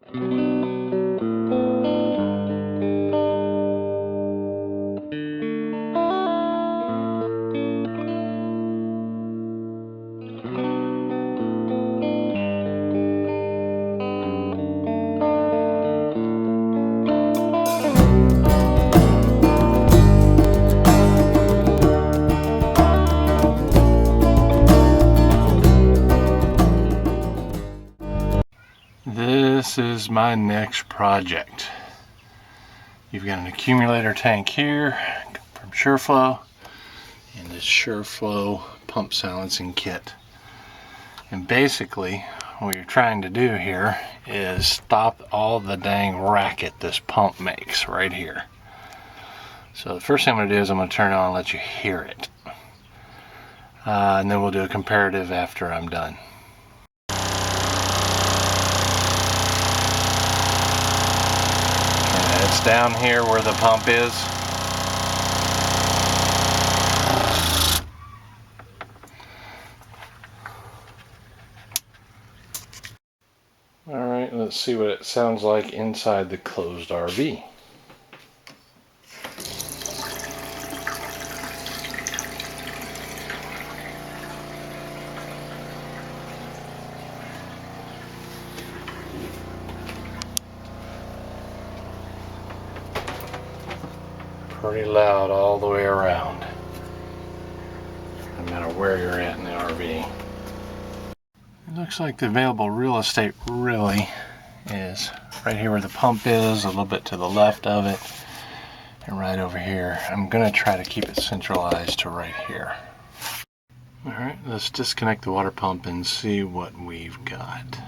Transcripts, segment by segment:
This is my next project. You've got an accumulator tank here from SureFlow and this SureFlow pump silencing kit. And basically what you're trying to do here is stop all the dang racket this pump makes right here. So the first thing I'm going to do is I'm going to turn it on and let you hear it. And then we'll do a comparative after I'm done. It's down here where the pump is. Alright, let's see what it sounds like inside the closed RV. Pretty loud all the way around, no matter where you're at in the RV. It looks like the available real estate really is right here where the pump is, a little bit to the left of it, and right over here. I'm going to try to keep it centralized to right here. Alright, let's disconnect the water pump and see what we've got.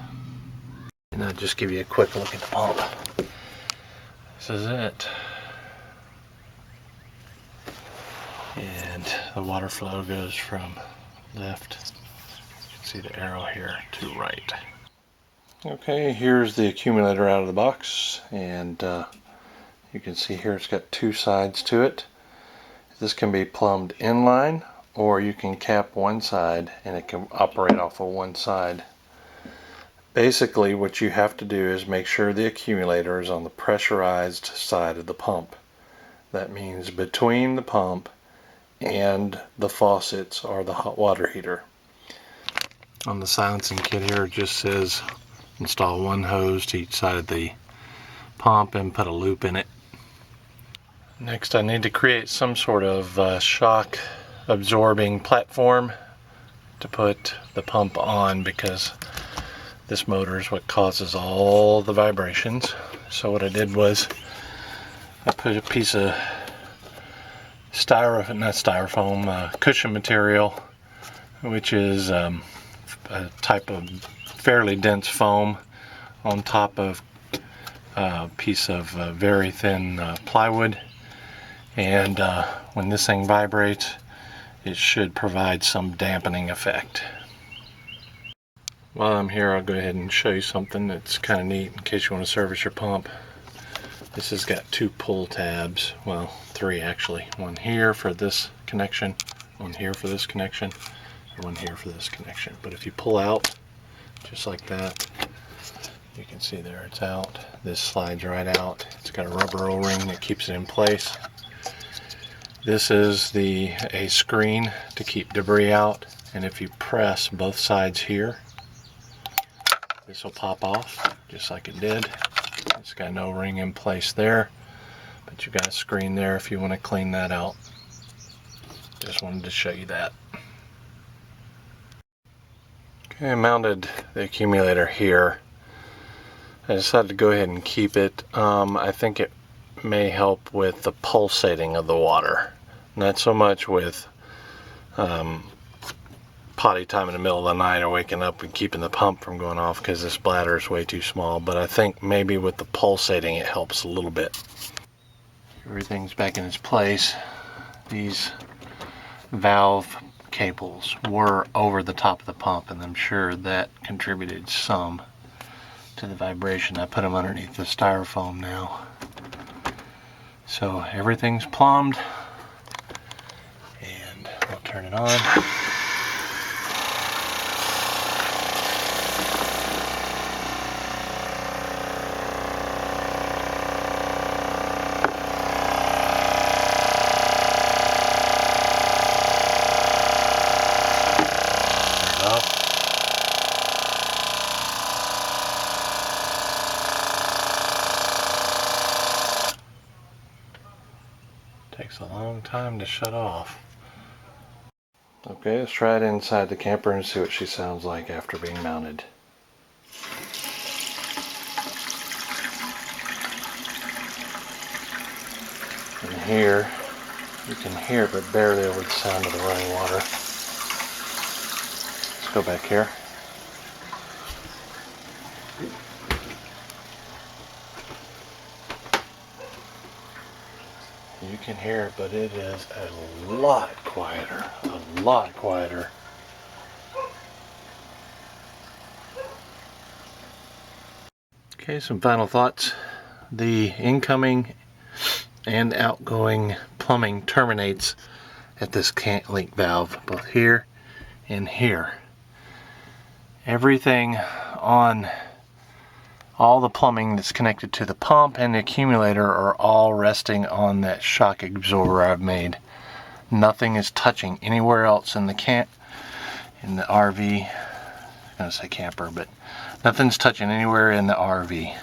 And I'll just give you a quick look at the pump. This is it. And the water flow goes from left, you can see the arrow here, to right. Okay, here's the accumulator out of the box, and you can see here it's got two sides to it. This can be plumbed inline, or you can cap one side and it can operate off of one side. Basically what you have to do is make sure the accumulator is on the pressurized side of the pump. That means between the pump and the faucets or the hot water heater. On the silencing kit here it just says install one hose to each side of the pump and put a loop in it. Next I need to create some sort of shock absorbing platform to put the pump on, because this motor is what causes all the vibrations. So what I did was I put a piece of cushion material, which is a type of fairly dense foam, on top of a piece of very thin plywood, and when this thing vibrates it should provide some dampening effect. While I'm here, I'll go ahead and show you something that's kind of neat in case you want to service your pump. This has got two pull tabs, well, three actually. One here for this connection, one here for this connection, and one here for this connection. But if you pull out, just like that, you can see there it's out. This slides right out. It's got a rubber O-ring that keeps it in place. This is a screen to keep debris out, and if you press both sides here, this will pop off just like it did. It's got no ring in place there, but you got a screen there if you want to clean that out. Just wanted to show you that. Okay, I mounted the accumulator here. I decided to go ahead and keep it. I think it may help with the pulsating of the water. Not so much with potty time in the middle of the night or waking up and keeping the pump from going off because this bladder is way too small, but I think maybe with the pulsating it helps a little bit. Everything's back in its place. These valve cables were over the top of the pump, and I'm sure that contributed some to the vibration. I put them underneath the styrofoam now. So everything's plumbed, and I'll turn it on. Takes a long time to shut off. Okay, let's try it inside the camper and see what she sounds like after being mounted. And here, you can hear it but barely over the sound of the running water. Let's go back here. You can hear it, but it is a lot quieter, a lot quieter. Okay, some final thoughts. The incoming and outgoing plumbing terminates at this cant leak valve, both here and here. Everything on all the plumbing that's connected to the pump and the accumulator are all resting on that shock absorber I've made. Nothing is touching anywhere else in the RV. I'm gonna say camper, but nothing's touching anywhere in the RV.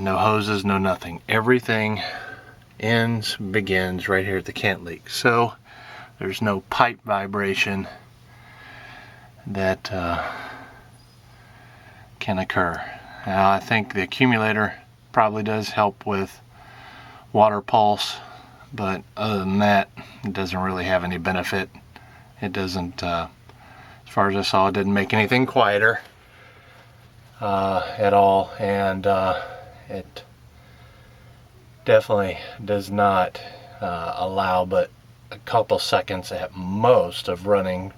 No hoses, no nothing. Everything begins right here at the cant leak. So there's no pipe vibration that can occur. Now, I think the accumulator probably does help with water pulse, but other than that, it doesn't really have any benefit. It doesn't, as far as I saw, it didn't make anything quieter at all, and it definitely does not allow but a couple seconds at most of running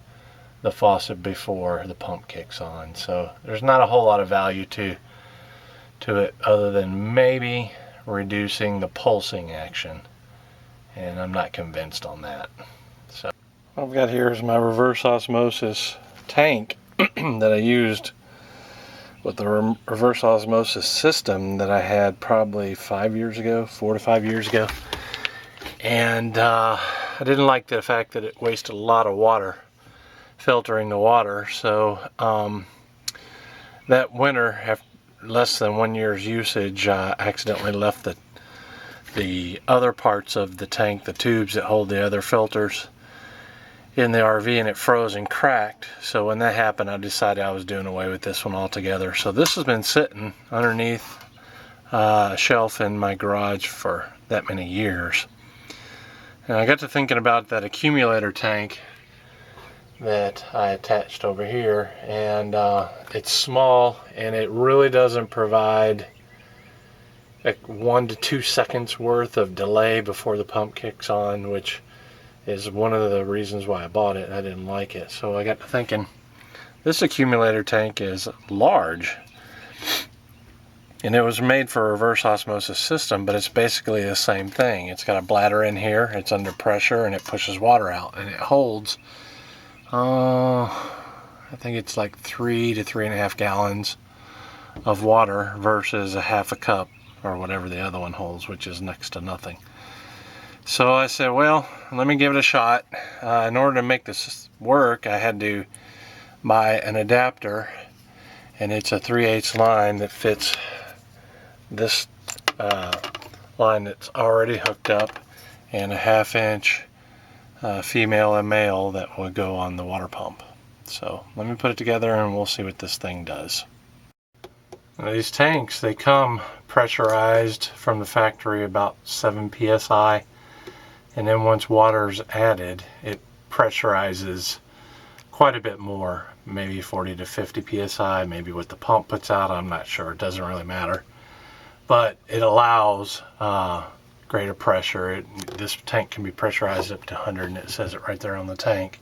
the faucet before the pump kicks on. So there's not a whole lot of value to it other than maybe reducing the pulsing action, and I'm not convinced on that. So what I've got here is my reverse osmosis tank that I used with the reverse osmosis system that I had probably 4 to 5 years ago, and I didn't like the fact that it wasted a lot of water filtering the water. So that winter, after less than 1 year's usage, I accidentally left the other parts of the tank, the tubes that hold the other filters, in the RV, and it froze and cracked. So when that happened, I decided I was doing away with this one altogether. So this has been sitting underneath a shelf in my garage for that many years. And I got to thinking about that accumulator tank that I attached over here, and it's small and it really doesn't provide like 1 to 2 seconds worth of delay before the pump kicks on, which is one of the reasons why I bought it. I didn't like it. So I got to thinking, this accumulator tank is large and it was made for a reverse osmosis system, but it's basically the same thing. It's got a bladder in here, it's under pressure, and it pushes water out, and it holds I think it's like 3 to 3.5 gallons of water versus a half a cup or whatever the other one holds, which is next to nothing. So I said, well, let me give it a shot. In order to make this work, I had to buy an adapter, and it's a 3/8 line that fits this line that's already hooked up, and a 1/2 inch female and male that will go on the water pump. So let me put it together and we'll see what this thing does. Now, these tanks, they come pressurized from the factory about 7 psi, and then once water's added, it pressurizes quite a bit more, maybe 40 to 50 psi, maybe what the pump puts out, I'm not sure, it doesn't really matter. But it allows greater pressure. This tank can be pressurized up to 100, and it says it right there on the tank.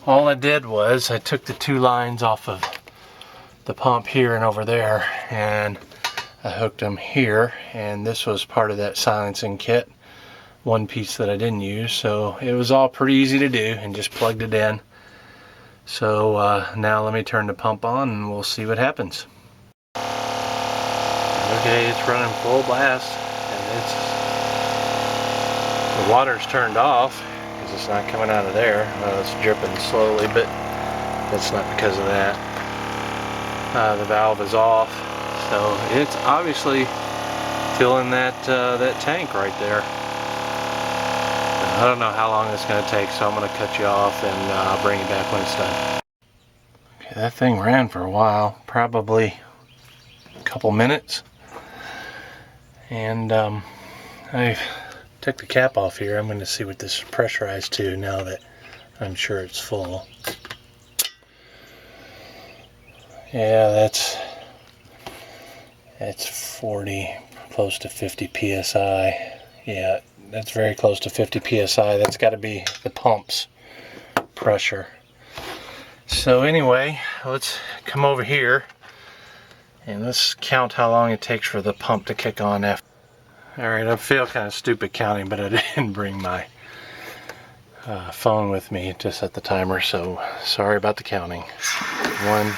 All I did was I took the 2 lines off of the pump here and over there, and I hooked them here, and this was part of that silencing kit, one piece that I didn't use, so it was all pretty easy to do, and just plugged it in. So now let me turn the pump on and we'll see what happens. Okay, it's running full blast, and the water's turned off because it's not coming out of there. It's dripping slowly, but that's not because of that. The valve is off, so it's obviously filling that tank right there. I don't know how long it's going to take, so I'm going to cut you off and I'll bring you back when it's done. Okay, that thing ran for a while, probably a couple minutes. And I took the cap off here. I'm going to see what this is pressurized to now that I'm sure it's full. Yeah, that's 40, close to 50 psi. Yeah, that's very close to 50 psi. That's got to be the pump's pressure. So anyway, let's come over here and let's count how long it takes for the pump to kick on after. Alright, I feel kind of stupid counting, but I didn't bring my phone with me to set the timer, so sorry about the counting. 1,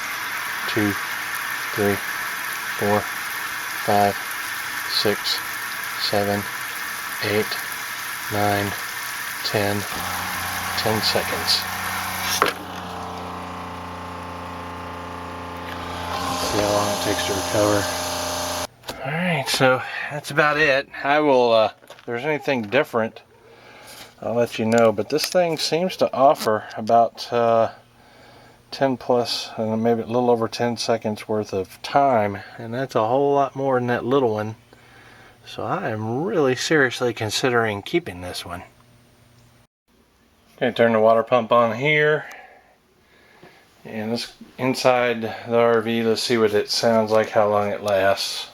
2, 3, 4, 5, 6, 7, 8, 9, 10 seconds. Let's see how long it takes to recover. Alright, so that's about it. I will, if there's anything different, I'll let you know, but this thing seems to offer about 10 plus, maybe a little over 10 seconds worth of time, and that's a whole lot more than that little one. So I am really seriously considering keeping this one. Okay, turn the water pump on here. And let's inside the RV, let's see what it sounds like, how long it lasts.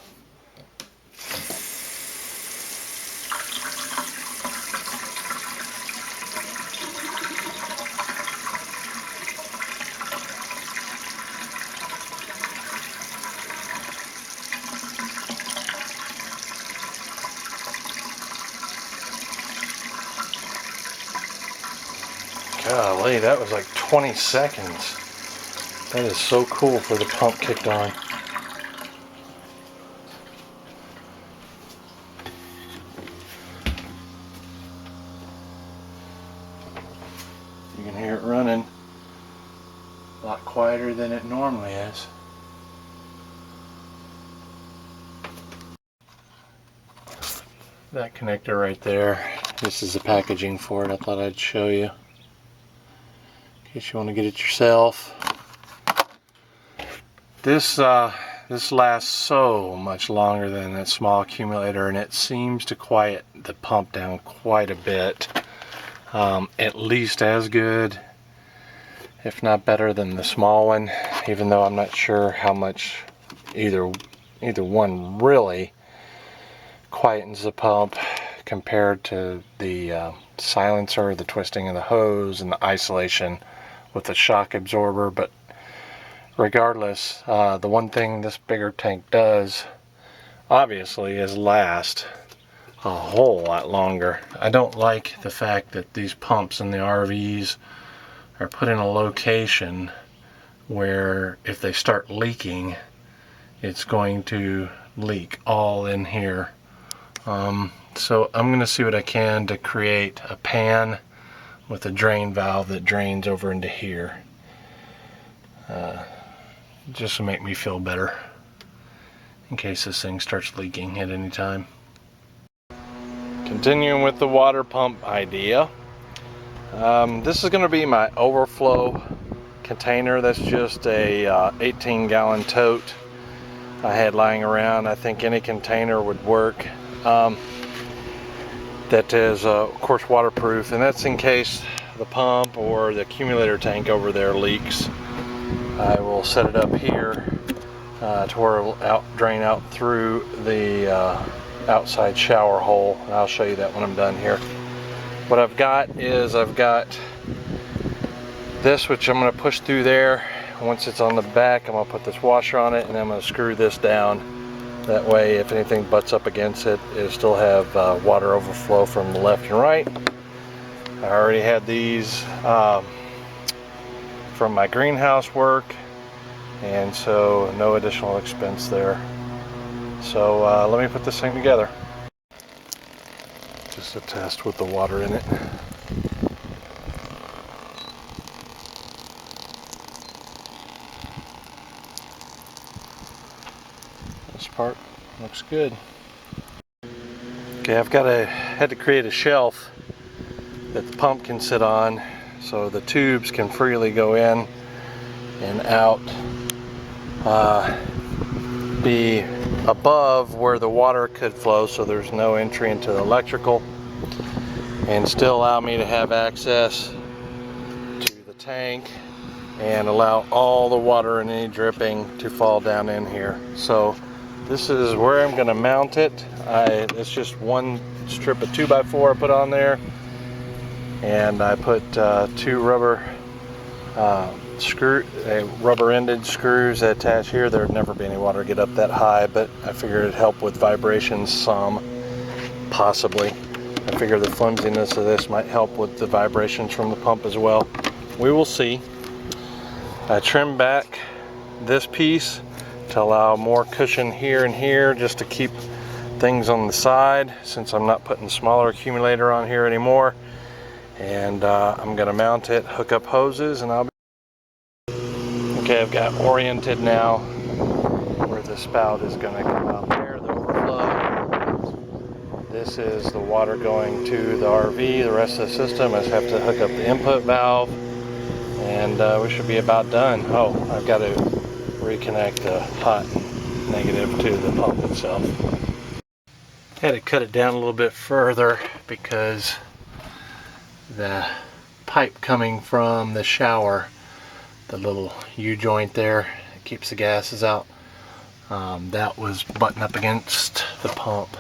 Golly, that was like 20 seconds. That is so cool for the pump kicked on. You can hear it running a lot quieter than it normally is. That connector right there, this is the packaging for it. I thought I'd show you in case you want to get it yourself. This lasts so much longer than that small accumulator, and it seems to quiet the pump down quite a bit. At least as good, if not better than the small one, even though I'm not sure how much either one really quietens the pump compared to the silencer, the twisting of the hose, and the isolation with the shock absorber. But regardless, the one thing this bigger tank does obviously is last a whole lot longer. I don't like the fact that these pumps in the RVs are put in a location where if they start leaking, it's going to leak all in here. So I'm going to see what I can to create a pan with a drain valve that drains over into here. Just to make me feel better in case this thing starts leaking at any time. Continuing with the water pump idea. This is going to be my overflow container. That's just a 18-gallon tote I had lying around. I think any container would work. That is of course waterproof, and that's in case the pump or the accumulator tank over there leaks. I will set it up here to where it will drain out through the outside shower hole, and I'll show you that when I'm done here. What I've got is I've got this, which I'm going to push through there. Once it's on the back, I'm going to put this washer on it, and I'm going to screw this down. That way, if anything butts up against it, it'll still have water overflow from the left and right. I already had these from my greenhouse work, and so no additional expense there. So let me put this thing together. Just a test with the water in it. This part looks good. Okay, had to create a shelf that the pump can sit on, so the tubes can freely go in and out, be above where the water could flow, so there's no entry into the electrical, and still allow me to have access to the tank and allow all the water and any dripping to fall down in here. So this is where I'm going to mount it. It's just one strip of 2x4 I put on there, and I put two rubber-ended screws that attach here. There'd never be any water get up that high, but I figured it'd help with vibrations some, possibly. I figure the flimsiness of this might help with the vibrations from the pump as well. We will see. I trimmed back this piece to allow more cushion here and here, just to keep things on the side, since I'm not putting smaller accumulator on here anymore. And I'm gonna mount it, hook up hoses, and I'll be okay. I've got oriented now where the spout is gonna come out there, the overflow. This is the water going to the RV. The rest of the system, I just have to hook up the input valve, and we should be about done. Oh, I've got to reconnect the hot and negative to the pump itself. Had to cut it down a little bit further because the pipe coming from the shower, the little U-joint there, it keeps the gases out, that was buttoned up against the pump.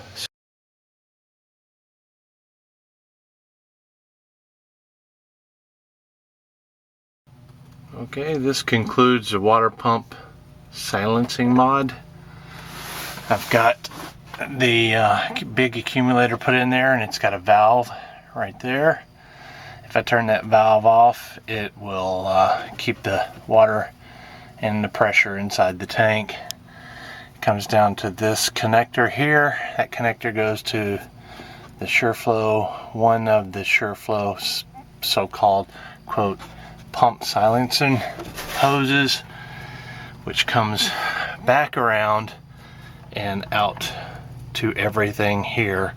Okay, this concludes the water pump silencing mod. I've got the big accumulator put in there, and it's got a valve right there. If I turn that valve off, it will keep the water and the pressure inside the tank. It comes down to this connector here. That connector goes to the SureFlow, one of the SureFlow so-called, quote, pump silencing hoses, which comes back around and out to everything here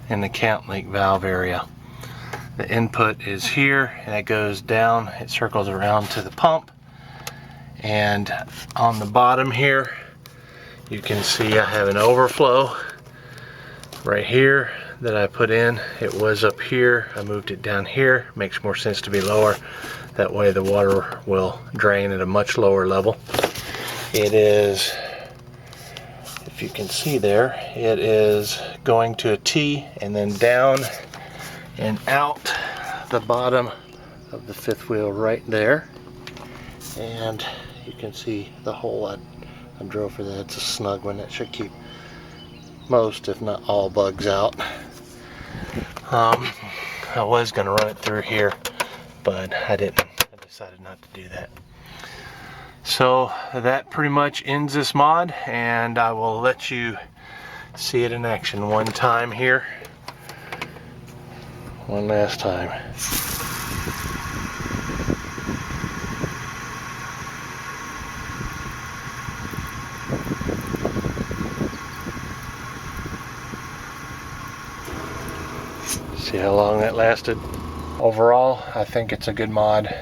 in the count leak valve area. The input is here, and it goes down, it circles around to the pump, and on the bottom here you can see I have an overflow right here that I put in. It was up here, I moved it down here. Makes more sense to be lower, that way the water will drain at a much lower level. It is, if you can see there, it is going to a T and then down and out the bottom of the fifth wheel right there. And you can see the hole I drove for that. It's a snug one that should keep most, if not all, bugs out. I was going to run it through here, but I didn't. I decided not to do that. So that pretty much ends this mod, and I will let you see it in action one time here. One last time. See how long that lasted? Overall, I think it's a good mod,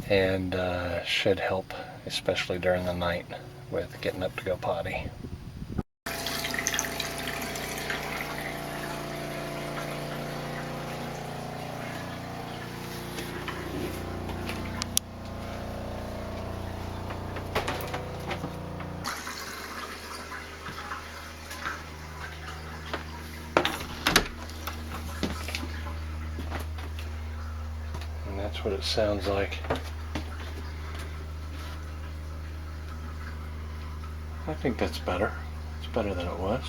and should help, especially during the night with getting up to go potty. That's what it sounds like. I think that's better. It's better than it was.